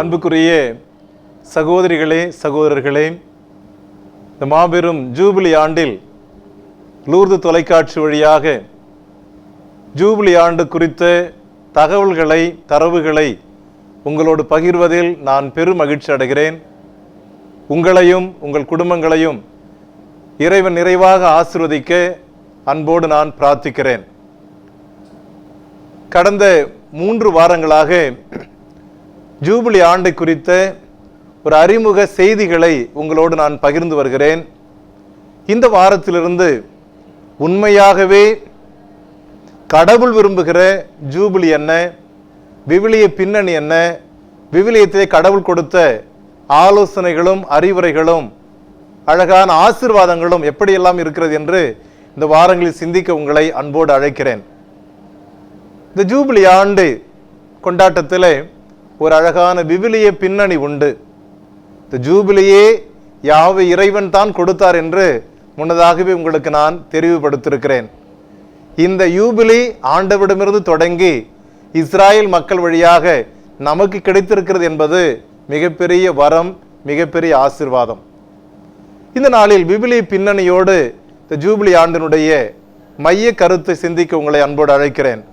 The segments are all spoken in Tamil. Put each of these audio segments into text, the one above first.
அன்புக்குரிய சகோதரிகளே, சகோதரர்களே, இந்த மாபெரும் ஜூபிலி ஆண்டில் லூர்து தொலைக்காட்சி வழியாக ஜூபிலி ஆண்டு குறித்த தகவல்களை, தரவுகளை உங்களோடு பகிர்வதில் நான் பெரும் மகிழ்ச்சி அடைகிறேன். உங்களையும் உங்கள் குடும்பங்களையும் இறைவன் நிறைவாக ஆசீர்வதிக்க அன்போடு நான் பிரார்த்திக்கிறேன். கடந்த 3 வாரங்களாக ஜூபிலி ஆண்டை குறித்த ஒரு அறிமுக செய்திகளை உங்களோடு நான் பகிர்ந்து வருகிறேன். இந்த வாரத்திலிருந்து உண்மையாகவே கடவுள் விரும்புகிற ஜூபிலி என்ன, விவிலிய பின்னணி என்ன, விவிலியத்திலே கடவுள் கொடுத்த ஆலோசனைகளும் அறிவுரைகளும் அழகான ஆசீர்வாதங்களும் எப்படியெல்லாம் இருக்கிறது என்று இந்த வாரங்களில் சிந்திக்க உங்களை அன்போடு அழைக்கிறேன். இந்த ஜூபிலி ஆண்டு கொண்டாட்டத்தில் ஒரு அழகான விவிலிய பின்னணி உண்டு. இந்த ஜூபிலியே யாவை இறைவன் தான் கொடுத்தார் என்று முன்னதாகவே உங்களுக்கு நான் தெரிவுபடுத்தியிருக்கிறேன். இந்த யூபிலி ஆண்டவரிடமிருந்து தொடங்கி இஸ்ராயல் மக்கள் வழியாக நமக்கு கிடைத்திருக்கிறது என்பது மிகப்பெரிய வரம், மிகப்பெரிய ஆசீர்வாதம். இந்த நாளில் விவிலிய பின்னணியோடு இந்த ஜூபிலி ஆண்டினுடைய மைய கருத்தை சிந்திக்க உங்களை அன்போடு அழைக்கிறேன்.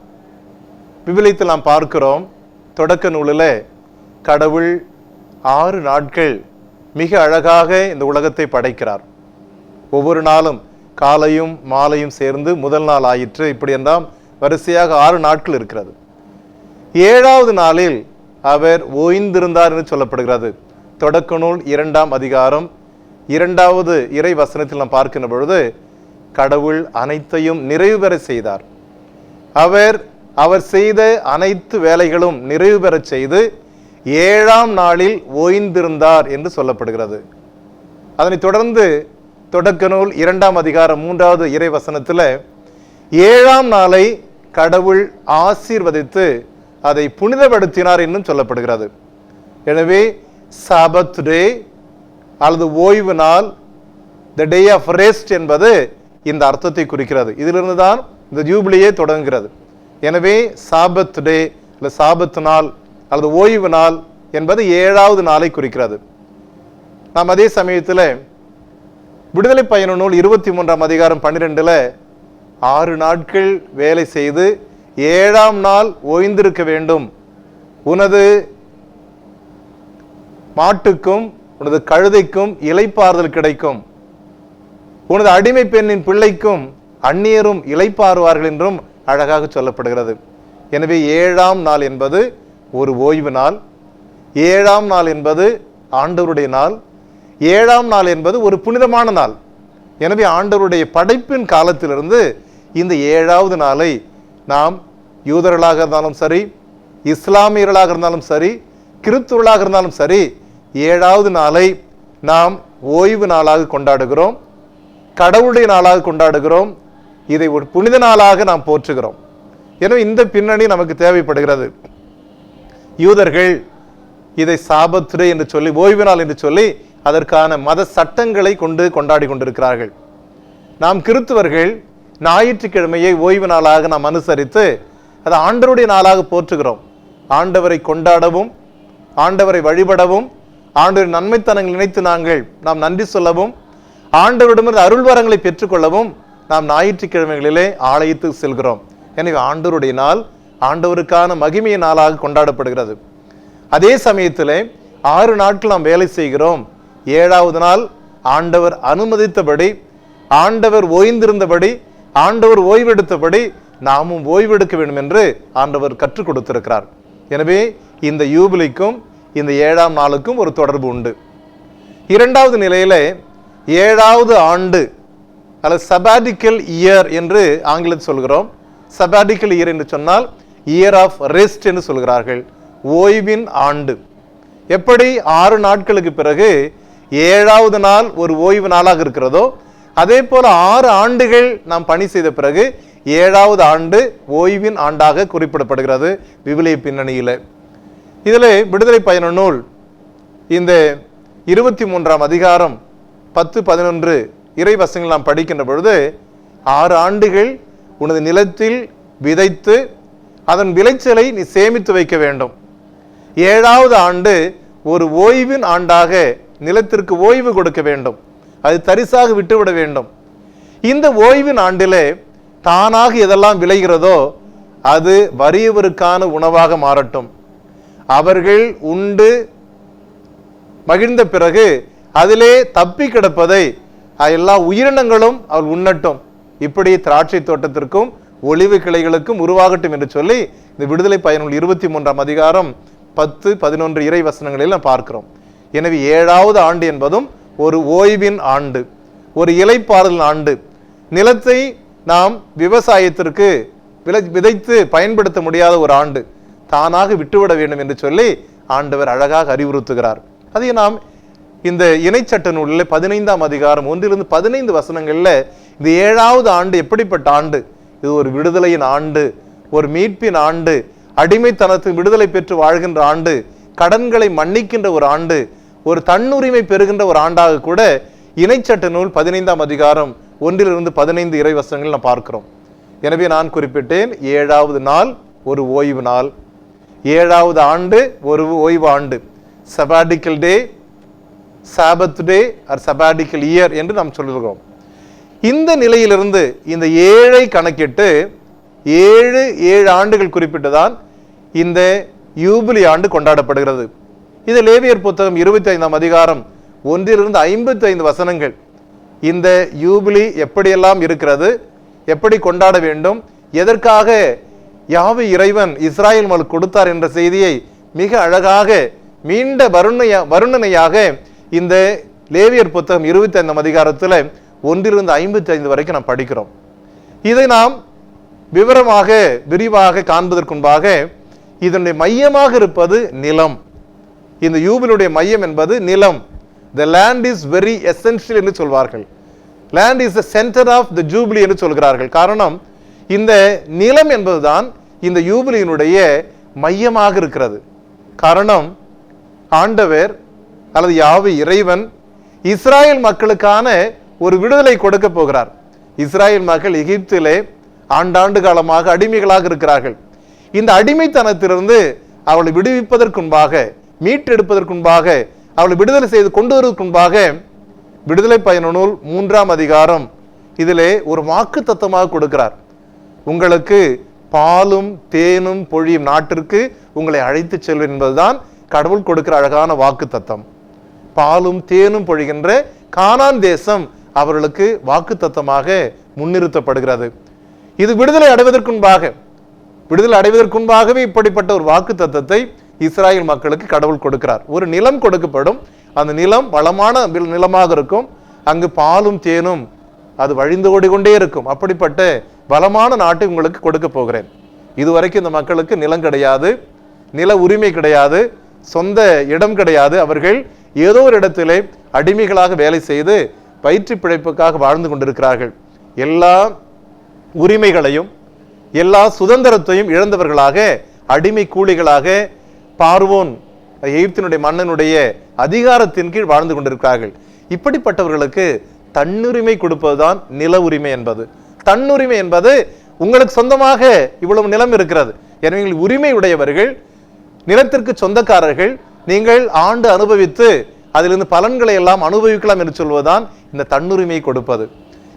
விவிலியத்தில் நாம் பார்க்கிறோம், தொடக்க நூலில் கடவுள் 6 நாட்கள் மிக அழகாக இந்த உலகத்தை படைக்கிறார். ஒவ்வொரு நாளும் காலையும் மாலையும் சேர்ந்து முதல் நாள் ஆயிற்று. இப்படி என்றால் வரிசையாக 6 நாட்கள் இருக்கிறது. 7வது நாளில் அவர் ஓய்ந்திருந்தார் என்று சொல்லப்படுகிறது. தொடக்க நூல் 2ஆம் அதிகாரம் 2வது இறை வசனத்தில் நாம் பார்க்கின்ற பொழுது கடவுள் அனைத்தையும் நிறைவு பெற செய்தார். அவர் செய்த அனைத்து வேலைகளும் நிறைவு பெற செய்து 7ஆம் நாளில் ஓய்ந்திருந்தார் என்று சொல்லப்படுகிறது. அதனைத் தொடர்ந்து தொடக்க நூல் 2ஆம் அதிகாரம் 3வது இறை வசனத்தில் 7ஆம் நாளை கடவுள் ஆசீர்வதித்து அதை புனிதப்படுத்தினார் என்றும் சொல்லப்படுகிறது. எனவே சாபத் டே அல்லது ஓய்வு நாள், த டே ஆஃப் ரெஸ்ட் என்பது இந்த அர்த்தத்தை குறிக்கிறது. இதிலிருந்து தான் இந்த ஜூபிலியே தொடங்குகிறது. எனவே சாபத் டே அல்லது சாபத்து நாள் அல்லது ஓய்வு நாள் என்பது 7வது நாளை குறிக்கிறது. நாம் அதே சமயத்தில் விடுதலை பயண நூல் 23ஆம் அதிகாரம் 12ல் 6 நாட்கள் வேலை செய்து 7ஆம் நாள் ஓய்ந்திருக்க வேண்டும், உனது மாட்டுக்கும் உனது கழுதைக்கும் இளைப்பாறுதல் கிடைக்கும், உனது அடிமை பெண்ணின் பிள்ளைக்கும் அந்நியரும் இளைப்பாறுவார்கள் என்றும் அழகாக சொல்லப்படுகிறது. எனவே 7ஆம் நாள் என்பது ஒரு ஓய்வு நாள், 7ஆம் நாள் என்பது ஆண்டவருடைய நாள், 7ஆம் நாள் என்பது ஒரு புனிதமான நாள். எனவே ஆண்டவருடைய படைப்பின் காலத்திலிருந்து இந்த 7வது நாளை நாம் யூதர்களாக இருந்தாலும் சரி, இஸ்லாமியர்களாக இருந்தாலும் சரி, கிறிஸ்துவர்களாக இருந்தாலும் சரி, 7வது நாளை நாம் ஓய்வு நாளாக கொண்டாடுகிறோம், கடவுளுடைய நாளாக கொண்டாடுகிறோம், இதை ஒரு புனித நாளாக நாம் போற்றுகிறோம். எனவே இந்த பின்னணி நமக்கு தேவைப்படுகிறது. யூதர்கள் இதை சாபத் டே என்று சொல்லி, ஓய்வு நாள் என்று சொல்லி அதற்கான மத சட்டங்களை கொண்டாடி கொண்டிருக்கிறார்கள். நாம் கிறிஸ்துவர்கள் ஞாயிற்றுக்கிழமையை ஓய்வு நாளாக நாம் அனுசரித்து அதை ஆண்டவருடைய நாளாக போற்றுகிறோம். ஆண்டவரை கொண்டாடவும், ஆண்டவரை வழிபடவும், ஆண்டவரின் நன்மைத்தனங்களை நினைத்து நாம் நன்றி சொல்லவும், ஆண்டவரிடமிருந்து அருள்வரங்களை பெற்றுக்கொள்ளவும் நாம் ஞாயிற்றுக்கிழமைகளிலே ஆலயத்துக்கு செல்கிறோம். எனவே ஆண்டவருடைய நாள் ஆண்டவருக்கான மகிமைய நாளாக கொண்டாடப்படுகிறது. அதே சமயத்தில் 6 நாட்கள் நாம் வேலை செய்கிறோம். 7வது நாள் ஆண்டவர் அனுமதித்தபடி, ஆண்டவர் ஓய்ந்திருந்தபடி, ஆண்டவர் ஓய்வெடுத்தபடி நாமும் ஓய்வெடுக்க வேண்டும் என்று ஆண்டவர் கற்றுக் கொடுத்திருக்கிறார். எனவே இந்த யூபிலிக்கும் இந்த 7ஆம் நாளுக்கும் ஒரு தொடர்பு உண்டு. 2வது நிலையில 7வது ஆண்டு அல்லது சபாட்டிக்கல் இயர் என்று ஆங்கிலத்தில் சொல்கிறோம். சபாட்டிக்கல் இயர் என்று சொன்னால் இயர் ஆஃப் ரெஸ்ட் என்று சொல்கிறார்கள், ஓய்வின் ஆண்டு. எப்படி 6 நாட்களுக்கு பிறகு 7வது நாள் ஒரு ஓய்வு நாளாக இருக்கிறதோ, அதே போல 6 ஆண்டுகள் நாம் பணி செய்த பிறகு 7வது ஆண்டு ஓய்வின் ஆண்டாக குறிப்பிடப்படுகிறது விவிலிய பின்னணியில். இதில் விடுதலை பயண நூல் இந்த 23ஆம் அதிகாரம் 10-11 இறைவசனங்கள் நாம் படிக்கின்ற பொழுது 6 ஆண்டுகள் உனது நிலத்தில் விதைத்து அதன் விளைச்சலை நீ சேமித்து வைக்க வேண்டும். 7வது ஆண்டு ஒரு ஓய்வின் ஆண்டாக நிலத்திற்கு ஓய்வு கொடுக்க வேண்டும், அது தரிசாக விட்டுவிட வேண்டும். இந்த ஓய்வின் ஆண்டிலே தானாக எதெல்லாம் விளைகிறதோ அது வறியவருக்கான உணவாக மாறட்டும். அவர்கள் உண்டு மகிழ்ந்த பிறகு அதிலே தப்பி கிடப்பதை எல்லா உயிரினங்களும் அவள் உண்ணட்டும். இப்படி திராட்சை தோட்டத்திற்கும் ஒலிவு கிளைகளுக்கும் உருவாகட்டும் என்று சொல்லி இந்த விடுதலை பயனுள்ள 23ஆம் அதிகாரம் 10, 11 இறை வசனங்களில் நாம் பார்க்கிறோம். எனவே 7வது ஆண்டு என்பதும் ஒரு ஓய்வின் ஆண்டு, ஒரு இலைப்பாறுதல் ஆண்டு. நிலத்தை நாம் விவசாயத்திற்கு விதைத்து பயன்படுத்த முடியாத ஒரு ஆண்டு, தானாக விட்டுவிட வேண்டும் என்று சொல்லி ஆண்டவர் அழகாக அறிவுறுத்துகிறார். அதை நாம் இந்த இணைச்சட்ட நூலில் 15ஆம் அதிகாரம் 1 15 வசனங்கள்ல இந்த 7வது ஆண்டு எப்படிப்பட்ட ஆண்டு, இது ஒரு விடுதலையின் ஆண்டு, ஒரு மீட்பின் ஆண்டு, அடிமைத்தனத்துக்கு விடுதலை பெற்று வாழ்கின்ற ஆண்டு, கடன்களை மன்னிக்கின்ற ஒரு ஆண்டு, ஒரு தன்னுரிமை பெறுகின்ற ஒரு ஆண்டாக கூட இணைச்சட்ட நூல் 15ஆம் அதிகாரம் 1 15 இறை வசனங்கள் நாம் பார்க்கிறோம். எனவே நான் குறிப்பிட்டேன், 7வது நாள் ஒரு ஓய்வு நாள், 7வது ஆண்டு ஒரு ஓய்வு ஆண்டு, சபாடிக்கல் டே, சாபத் டே ஆர் சபாடிக்கல் இயர் என்று நாம் சொல்லுகிறோம். இந்த நிலையிலிருந்து இந்த 7ஐ கணக்கிட்டு 7 ஆண்டுகள் குறிப்பிட்டுதான் இந்த யூபிலி ஆண்டு கொண்டாடப்படுகிறது. இது லேவியர் புத்தகம் 25ஆம் அதிகாரம் 1 55 வசனங்கள் இந்த யூபிலி எப்படியெல்லாம் இருக்கிறது, எப்படி கொண்டாட வேண்டும், எதற்காக யாவே இறைவன் இஸ்ராயேல் மக்களுக்கு கொடுத்தார் என்ற செய்தியை மிக அழகாக மீண்ட வருணனையாக இந்த லேவியர் புத்தகம் 25ஆம் அதிகாரத்தில் 1 55 வரைக்கும் நாம் படிக்கிறோம். இதை நாம் விவரமாக விரிவாக காண்பதற்குன்பாக இதனுடைய மையமாக இருப்பது நிலம். இந்த யூபிலுடைய மையம் என்பது நிலம். The land is very essential என்று சொல்வார்கள். Land is the center of the jubilee என்று சொல்கிறார்கள். காரணம், இந்த நிலம் என்பதுதான் இந்த யூபிலியினுடைய மையமாக இருக்கிறது. காரணம், ஆண்டவர் அல்லது யாவே இறைவன் இஸ்ராயேல் மக்களுக்கான ஒரு விடுதலை கொடுக்க போகிறார். இஸ்ராயேல் மக்கள் எகிப்திலே ஆண்டாண்டு காலமாக அடிமைகளாக இருக்கிறார்கள். இந்த அடிமைத்தனத்திலிருந்து அவளை விடுவிப்பதற்குன்பாக, மீட்டெடுப்பதற்குன்பாக, அவளை விடுதலை செய்து கொண்டு வருவதற்குன்பாக விடுதலை பயண நூல் 3ஆம் அதிகாரம் இதிலே ஒரு வாக்கு தத்தமாக கொடுக்கிறார். உங்களுக்கு பாலும் தேனும் பொழியும் நாட்டிற்கு உங்களை அழைத்து செல்வேன் என்பதுதான் கடவுள் கொடுக்கிற அழகான வாக்கு தத்தம். பாலும் தேனும் பொழிகின்ற கானான் தேசம் அவர்களுக்கு வாக்கு தத்தமாக முன்னிறுத்தப்படுகிறது. இது விடுதலை அடைவதற்குன்பாகவே இப்படிப்பட்ட ஒரு வாக்கு தத்தத்தை இஸ்ராயேல் மக்களுக்கு கடவுள் கொடுக்கிறார். ஒரு நிலம் கொடுக்கப்படும், அந்த நிலம் வளமான நிலமாக இருக்கும், அங்கு பாலும் தேனும் அது வழிந்து ஓடிக்கொண்டே இருக்கும். அப்படிப்பட்ட வளமான நாட்டை உங்களுக்கு கொடுக்க போகிறேன். இதுவரைக்கும் இந்த மக்களுக்கு நிலம் கிடையாது, நில உரிமை கிடையாது, சொந்த இடம் கிடையாது. அவர்கள் ஏதோ ஒரு இடத்திலே அடிமைகளாக வேலை செய்து வயிற்று பிழைப்புக்காக வாழ்ந்து கொண்டிருக்கிறார்கள். எல்லா உரிமைகளையும் எல்லா சுதந்திரத்தையும் இழந்தவர்களாக, அடிமை கூலிகளாக பார்வோன் எகிப்தினுடைய மன்னனுடைய அதிகாரத்தின் கீழ் வாழ்ந்து கொண்டிருக்கிறார்கள். இப்படிப்பட்டவர்களுக்கு தன்னுரிமை கொடுப்பதுதான் நில உரிமை என்பது. தன்னுரிமை என்பது உங்களுக்கு சொந்தமாக இவ்வளவு நிலம் இருக்கிறது, எனவே உரிமை உடையவர்கள், நிலத்திற்கு சொந்தக்காரர்கள், நீங்கள் ஆண்டு அனுபவித்து அதிலிருந்து பலன்களை எல்லாம் அனுபவிக்கலாம் என்று சொல்வதுதான் இந்த தன்னுரிமையை கொடுப்பது.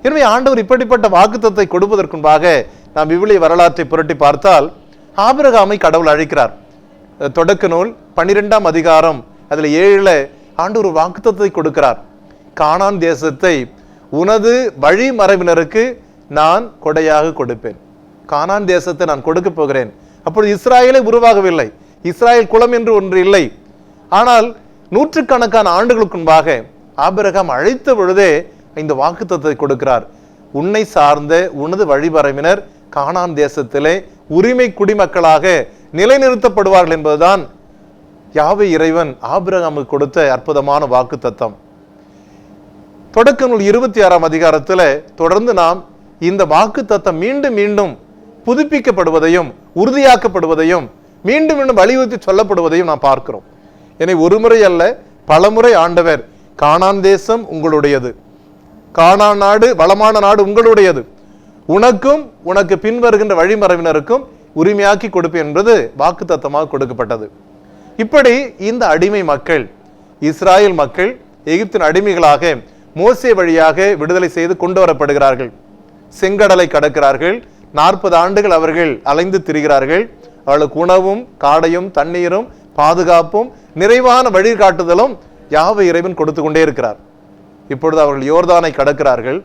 எனவே ஆண்டவர் இப்படிப்பட்ட வாக்குத்தத்தை கொடுப்பதற்குன்பாக நாம் விவிலிய வரலாற்றை புரட்டி பார்த்தால் ஆபிரகாமை கடவுள் அழைக்கிறார். தொடக்க நூல் 12ஆம் அதிகாரம் அதில் 7 ஆண்டவர் ஒரு வாக்குத்தத்தை கொடுக்கிறார். கானான் தேசத்தை உனது வழிமரபினருக்கு நான் கொடையாக கொடுப்பேன். கானான் தேசத்தை நான் கொடுக்க போகிறேன். அப்பொழுது இஸ்ராயேலே உருவாகவில்லை, இஸ்ராயேல் குலம் என்று ஒன்று இல்லை. ஆனால் நூற்றுக்கணக்கான ஆண்டுகளுக்கு முன்பாக ஆபிரகாம் அழைத்த பொழுதே இந்த வாக்குத்தத்தை கொடுக்கிறார். உன்னை சார்ந்த உனது வழிமரபினர் கானான் தேசத்திலே உரிமை குடிமக்களாக நிலைநிறுத்தப்படுவார்கள் என்பதுதான் யாவே இறைவன் ஆபிரகாமுக்கு கொடுத்த அற்புதமான வாக்கு தத்தம். தொடக்க நூல் 26ஆம் அதிகாரத்தில் தொடர்ந்து நாம் இந்த வாக்கு தத்தம் மீண்டும் மீண்டும் புதுப்பிக்கப்படுவதையும் உறுதியாக்கப்படுவதையும் மீண்டும் மீண்டும் வலியுறுத்தி சொல்லப்படுவதையும் நாம் பார்க்கிறோம். எனவே ஒரு முறை அல்ல, பலமுறை ஆண்டவர் கானான் தேசம் உங்களுடையது, கானான் நாடு வளமான நாடு உங்களுடையது, உனக்கும் உனக்கு பின்வருகின்ற வழிமரபினருக்கும் உரிமையாக்கி கொடுப்பேன் என்பது வாக்கு தத்தமாக கொடுக்கப்பட்டது. இப்படி இந்த அடிமை மக்கள், இஸ்ராயல் மக்கள் எகிப்தின் அடிமைகளாக மோசே வழியாக விடுதலை செய்து கொண்டு வரப்படுகிறார்கள். செங்கடலை கடக்கிறார்கள். 40 ஆண்டுகள் அவர்கள் அலைந்து திரிகிறார்கள். அவர்களுக்கு உணவும் காடையும் தண்ணீரும் பாதுகாப்பும் நிறைவான வழிகாட்டுதலும் யாவை இறைவன் கொடுத்து கொண்டே இருக்கிறார். இப்பொழுது அவர்கள் யோர்தானை கடக்கிறார்கள்.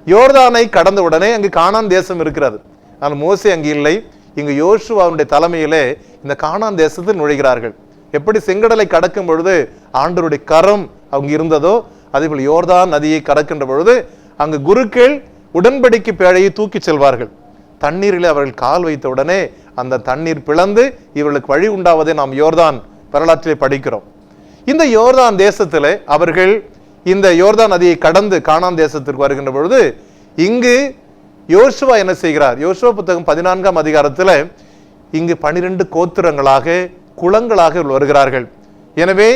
யோர்தானை கடந்த உடனே அங்கு கானான் தேசம் இருக்கிறது. ஆனால் மோசே அங்கு இல்லை. இங்கு யோசுவாவுடைய தலைமையிலே இந்த கானான் தேசத்தில் நுழைகிறார்கள். எப்படி செங்கடலை கடக்கும் பொழுது ஆண்டவருடைய கரம் அவங்க இருந்ததோ, அதே போல் யோர்தான் நதியை கடக்கின்ற பொழுது அங்கு குருக்கள் உடன்படிக்கை பேழையை தூக்கி செல்வார்கள். தண்ணீரில் அவர்கள் கால் வைத்த உடனே அந்த தண்ணீர் பிளந்து இவர்களுக்கு வழி உண்டாவதை நாம் யோர்தான் வரலாற்றிலே படிக்கிறோம். இந்த யோர்தான் தேசத்திலே அவர்கள் இந்த யோர்தான் நதியை கடந்து கானான் தேசத்திற்கு வருகின்ற பொழுது இங்கு யோசுவா என்ன செய்கிறார்? யோசுவா புத்தகம் 14ஆம் அதிகாரத்தில் இங்கு 12 கோத்திரங்களாக குலங்களாக வருகிறார்கள். எனவே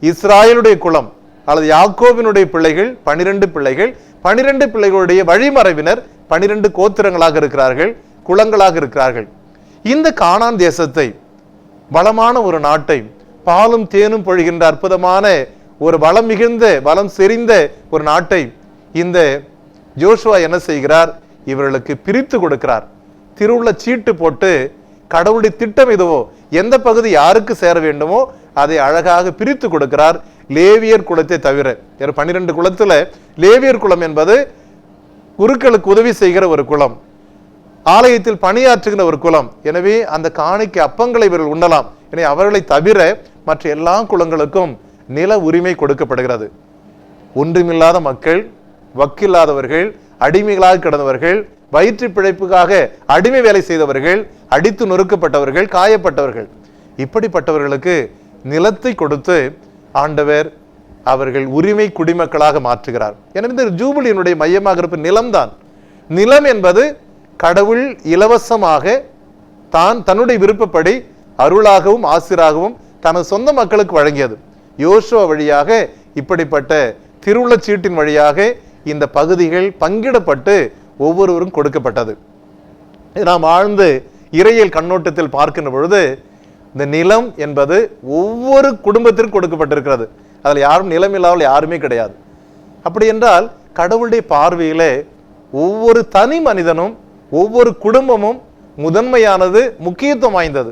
இஸ்ராயலுடைய குலம் அல்லது யாக்கோபினுடைய பிள்ளைகள் 12 பிள்ளைகள், 12 பிள்ளைகளுடைய வழிமறைவினர் 12 கோத்திரங்களாக இருக்கிறார்கள், குலங்களாக இருக்கிறார்கள். இந்த கானான் தேசத்தை, வளமான ஒரு நாட்டை, பாலும் தேனும் பொழிகின்ற அற்புதமான ஒரு வளம் மிகுந்த வளம் செறிந்த ஒரு நாட்டை இந்த ஜோஷுவா என்ன செய்கிறார்? இவர்களுக்கு பிரித்து கொடுக்கிறார். திருவுள்ள சீட்டு போட்டு கடவுளுடைய திட்டம் எதுவோ, எந்த பகுதி யாருக்கு சேர வேண்டுமோ அதை அழகாக பிரித்து கொடுக்கிறார். லேவியர் குலத்தை தவிர 12 குலத்துல லேவியர் குலம் என்பது குருக்களுக்கு உதவி செய்கிற ஒரு குலம், ஆலயத்தில் பணியாற்றுகிற ஒரு குலம். எனவே அந்த காணிக்கை அப்பங்களை இவர்கள் உண்ணலாம். எனவே அவர்களை தவிர மற்ற எல்லா குலங்களுக்கும் நில உரிமை கொடுக்கப்படுகிறது. ஒன்றுமில்லாத மக்கள், வக்கில்லாதவர்கள், அடிமைகளாக கிடந்தவர்கள், வயிற்று பிழைப்புக்காக அடிமை வேலை செய்தவர்கள், அடித்து நொறுக்கப்பட்டவர்கள், காயப்பட்டவர்கள், இப்படிப்பட்டவர்களுக்கு நிலத்தை கொடுத்து ஆண்டவர் அவர்கள் உரிமை குடிமக்களாக மாற்றுகிறார். எனவே இந்த ஜூபிலியினுடைய மையமாக இருப்ப நிலம்தான். நிலம் என்பது கடவுள் இலவசமாக தன்னுடைய விருப்பப்படி அருளாகவும் ஆசிராகவும் தனது சொந்த மக்களுக்கு வழங்கியது. யோசுவா வழியாக இப்படிப்பட்ட திருவுள்ள சீட்டின் வழியாக இந்த பகுதிகள் பங்கிடப்பட்டு ஒவ்வொருவரும் கொடுக்கப்பட்டது. நாம் ஆழ்ந்து இறையியல் கண்ணோட்டத்தில் பார்க்கின்ற பொழுது இந்த நிலம் என்பது ஒவ்வொரு குடும்பத்திற்கும் கொடுக்கப்பட்டிருக்கிறது. அதில் யாரும் நிலம் இல்லாமல் யாருமே கிடையாது. அப்படி என்றால் கடவுளுடைய பார்வையிலே ஒவ்வொரு தனி மனிதனும் ஒவ்வொரு குடும்பமும் முதன்மையானது, முக்கியத்துவம் வாய்ந்தது.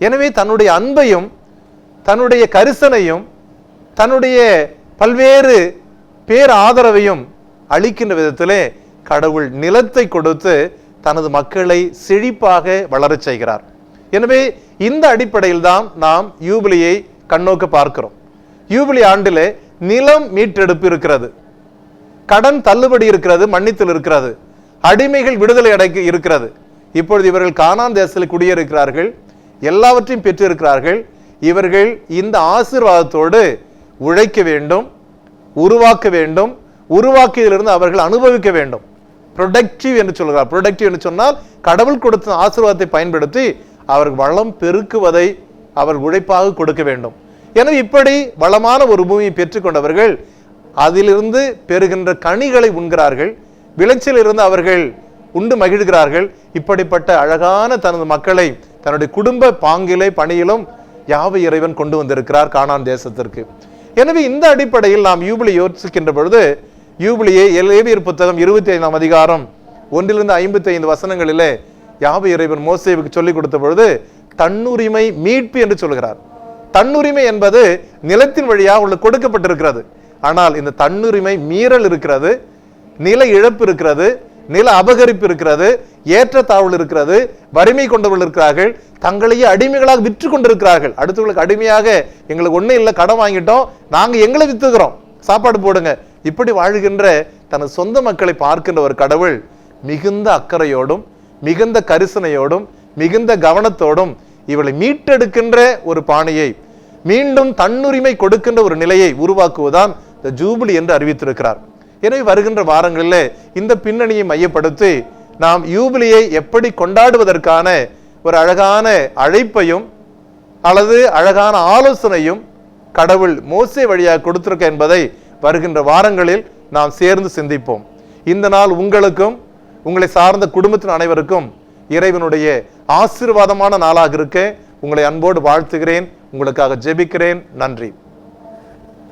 எனவே தன்னுடைய அன்பையும் தன்னுடைய கரிசனையும் தன்னுடைய பல்வேறு பேர் ஆதரவையும் அளிக்கின்ற விதத்திலே கடவுள் நிலத்தை கொடுத்து தனது மக்களை செழிப்பாக வளரச் செய்கிறார். எனவே இந்த அடிப்படையில் தான் நாம் யூபிலியை கண்ணோக்க பார்க்கிறோம். யூபிலி ஆண்டிலே நிலம் மீட்டெடுப்பு இருக்கிறது, கடன் தள்ளுபடி இருக்கிறது, மன்னித்தல் இருக்கிறது, அடிமைகள் விடுதலை அடைக்க இருக்கிறது. இப்பொழுது இவர்கள் கானான் தேசத்தில் குடியேறுகிறார்கள், எல்லாவற்றையும் பெற்றிருக்கிறார்கள். இவர்கள் இந்த ஆசீர்வாதத்தோடு உழைக்க வேண்டும், உருவாக்க வேண்டும், உருவாக்கியதிலிருந்து அவர்கள் அனுபவிக்க வேண்டும். ப்ரொடக்டிவ் என்று சொல்கிறார். ப்ரொடக்டிவ் என்று சொன்னால் கடவுள் கொடுத்த ஆசீர்வாதத்தை பயன்படுத்தி அவர்கள் வளம் பெருக்குவதை அவர் உழைப்பாக கொடுக்க வேண்டும். எனவே இப்படி வளமான ஒரு பூமியை பெற்றுக்கொண்டவர்கள் அதிலிருந்து பெறுகின்ற கனிகளை உண்கிறார்கள், விளைச்சலிருந்து அவர்கள் உண்டு மகிழ்கிறார்கள். இப்படிப்பட்ட அழகான தனது மக்களை தன்னுடைய குடும்ப பாங்கிலே பணியிலும் யாவை இறைவன் கொண்டு வந்திருக்கிறார் கானான் தேசத்திற்கு. எனவே இந்த அடிப்படையில் நாம் யூபிலி யோசிக்கின்ற பொழுது யூபிலியை லேவியர் புத்தகம் 25ஆம் அதிகாரம் 1-55 வசனங்களிலே யாவை இறைவன் மோசேவுக்கு சொல்லிக் கொடுத்த பொழுது தன்னுரிமை மீட்பு என்று சொல்கிறார். தன்னுரிமை என்பது நிலத்தின் வழியாக உள்ள கொடுக்கப்பட்டிருக்கிறது. ஆனால் இந்த தன்னுரிமை மீறல் இருக்கிறது, நில இழப்பு இருக்கிறது, நில அபகரிப்பு இருக்கிறது, ஏற்றத்தாழ்வு இருக்கிறது, வறுமை கொண்டவர்கள் இருக்கிறார்கள், தங்களையே அடிமைகளாக விற்று கொண்டிருக்கிறார்கள். அடுத்தவர்களுக்கு அடிமையாக எங்களுக்கு ஒன்றும் இல்லை, கடன் வாங்கிட்டோம், நாங்கள் எங்களை வித்துக்கிறோம், சாப்பாடு போடுங்க, இப்படி வாழ்கின்ற தனது சொந்த மக்களை பார்க்கின்ற ஒரு கடவுள் மிகுந்த அக்கறையோடும் மிகுந்த கரிசனையோடும் மிகுந்த கவனத்தோடும் இவளை மீட்டெடுக்கின்ற ஒரு பாணியை, மீண்டும் தன்னுரிமை கொடுக்கின்ற ஒரு நிலையை உருவாக்குவதுதான் இந்த ஜூபிலி என்று அறிவித்திருக்கிறார். எனவே வருகின்ற வாரங்களில் இந்த பின்னணியை மையப்படுத்தி நாம் யூபிலியை எப்படி கொண்டாடுவதற்கான ஒரு அழகான அழைப்பையும் அல்லது அழகான ஆலோசனையும் கடவுள் மோசே வழியாக கொடுத்திருக்க என்பதை வருகின்ற வாரங்களில் நாம் சேர்ந்து சிந்திப்போம். இந்த நாள் உங்களுக்கும் உங்களை சார்ந்த குடும்பத்தின் அனைவருக்கும் இறைவனுடைய ஆசீர்வாதமான நாளாக இருக்க உங்களை அன்போடு வாழ்த்துகிறேன். உங்களுக்காக ஜெபிக்கிறேன். நன்றி.